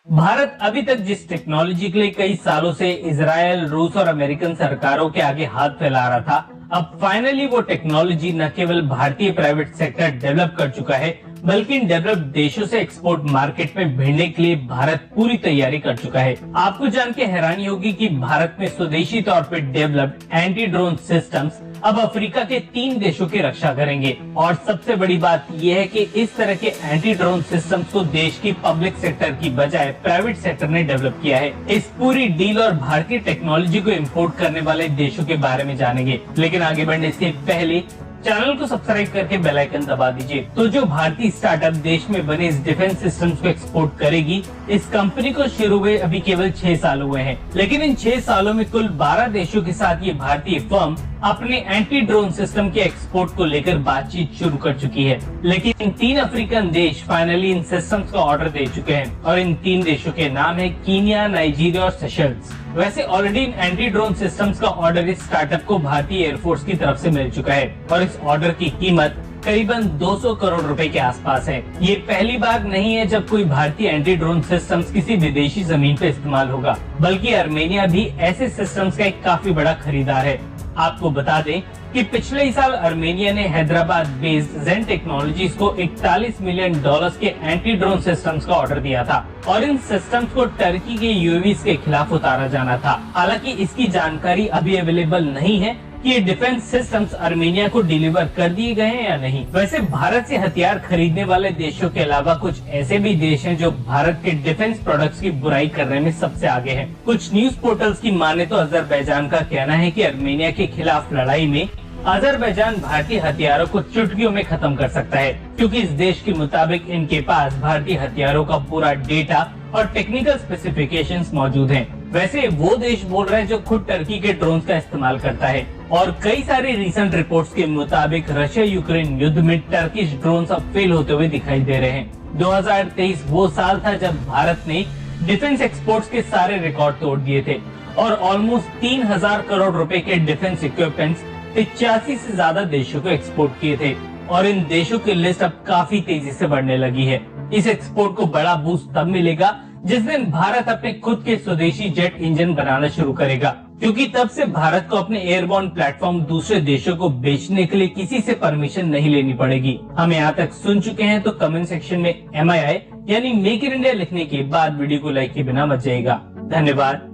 भारत अभी तक जिस टेक्नोलॉजी के लिए कई सालों से इजराइल, रूस और अमेरिकन सरकारों के आगे हाथ फैला रहा था, अब फाइनली वो टेक्नोलॉजी न केवल भारतीय प्राइवेट सेक्टर डेवलप कर चुका है, बल्कि इन डेवलप्ड देशों से एक्सपोर्ट मार्केट में भिड़ने के लिए भारत पूरी तैयारी कर चुका है। आपको जान के हैरानी होगी कि भारत में स्वदेशी तौर पर डेवलप्ड एंटी ड्रोन सिस्टम्स अब अफ्रीका के 3 देशों की रक्षा करेंगे। और सबसे बड़ी बात यह है कि इस तरह के एंटी ड्रोन सिस्टम्स को देश की पब्लिक सेक्टर की बजाय प्राइवेट सेक्टर ने डेवलप किया है। इस पूरी डील और भारतीय टेक्नोलॉजी को इंपोर्ट करने वाले देशों के बारे में जानेंगे, लेकिन आगे बढ़ने से पहले चैनल को सब्सक्राइब करके बेल आइकन दबा दीजिए। तो जो भारतीय स्टार्टअप देश में बने इस डिफेंस सिस्टम्स को एक्सपोर्ट करेगी, इस कंपनी को शुरू हुए अभी केवल 6 साल हुए हैं, लेकिन इन 6 सालों में कुल 12 देशों के साथ ये भारतीय फर्म अपने एंटी ड्रोन सिस्टम के एक्सपोर्ट को लेकर बातचीत शुरू कर चुकी है। लेकिन इन 3 अफ्रीकन देश फाइनली इन सिस्टम्स का ऑर्डर दे चुके हैं और इन 3 देशों के नाम है कीनिया, नाइजीरिया और सेशल्स। वैसे already in anti drone systems का ऑर्डर इस स्टार्टअप को भारतीय एयरफोर्स की तरफ से मिल चुका है और इस ऑर्डर की कीमत करीबन 200 करोड़ रुपए के आसपास है। ये पहली बार नहीं है जब कोई भारतीय एंटी ड्रोन सिस्टम्स किसी विदेशी जमीन पे इस्तेमाल होगा, बल्कि आर्मेनिया भी ऐसे सिस्टम्स का एक काफी बड़ा खरीदार है। आपको बता दें कि पिछले ही साल आर्मेनिया ने हैदराबाद बेस्ड जेन टेक्नोलॉजीज को $41 मिलियन के एंटी ड्रोन सिस्टम्स का ऑर्डर दिया था और इन सिस्टम्स को टर्की के यूएवीज के खिलाफ उतारा जाना था। हालांकि इसकी जानकारी अभी अवेलेबल नहीं है कि ये डिफेंस सिस्टम्स आर्मेनिया को डिलीवर कर दिए गए हैं या नहीं। वैसे भारत से हथियार खरीदने वाले देशों के अलावा कुछ ऐसे भी देश हैं जो भारत के डिफेंस प्रोडक्ट्स की बुराई करने में सबसे आगे हैं। कुछ न्यूज पोर्टल्स की माने तो अजरबैजान का कहना है कि आर्मेनिया के खिलाफ लड़ाई में अजरबैजान भारतीय हथियारों को चुटकियों में खत्म कर सकता है, क्योंकि इस देश के मुताबिक इनके पास भारतीय हथियारों का पूरा डेटा और टेक्निकल स्पेसिफिकेशंस मौजूद हैं। वैसे वो देश बोल रहे हैं जो खुद टर्की के ड्रोन का इस्तेमाल करता है और कई सारी रिसेंट रिपोर्ट्स के मुताबिक रशिया यूक्रेन युद्ध में टर्किश ड्रोन अब फेल होते हुए दिखाई दे रहे हैं। 2023 वो साल था जब भारत ने डिफेंस एक्सपोर्ट्स के सारे रिकॉर्ड तोड़ दिए थे और ऑलमोस्ट 3000 करोड़ रुपए के डिफेंस इक्विपमेंट्स 85 से ज्यादा देशों को एक्सपोर्ट किए थे और इन देशों की लिस्ट अब काफी तेजी से बढ़ने लगी है। इस एक्सपोर्ट को बड़ा बूस्ट तब मिलेगा जिस दिन भारत अपने खुद के स्वदेशी जेट इंजन बनाना शुरू करेगा, क्योंकि तब से भारत को अपने एयरबोर्न प्लेटफॉर्म दूसरे देशों को बेचने के लिए किसी से परमिशन नहीं लेनी पड़ेगी। हम यहाँ तक सुन चुके हैं तो कमेंट सेक्शन में MII यानी मेक इन इंडिया लिखने के बाद वीडियो को लाइक के बिना मत जाइएगा। धन्यवाद।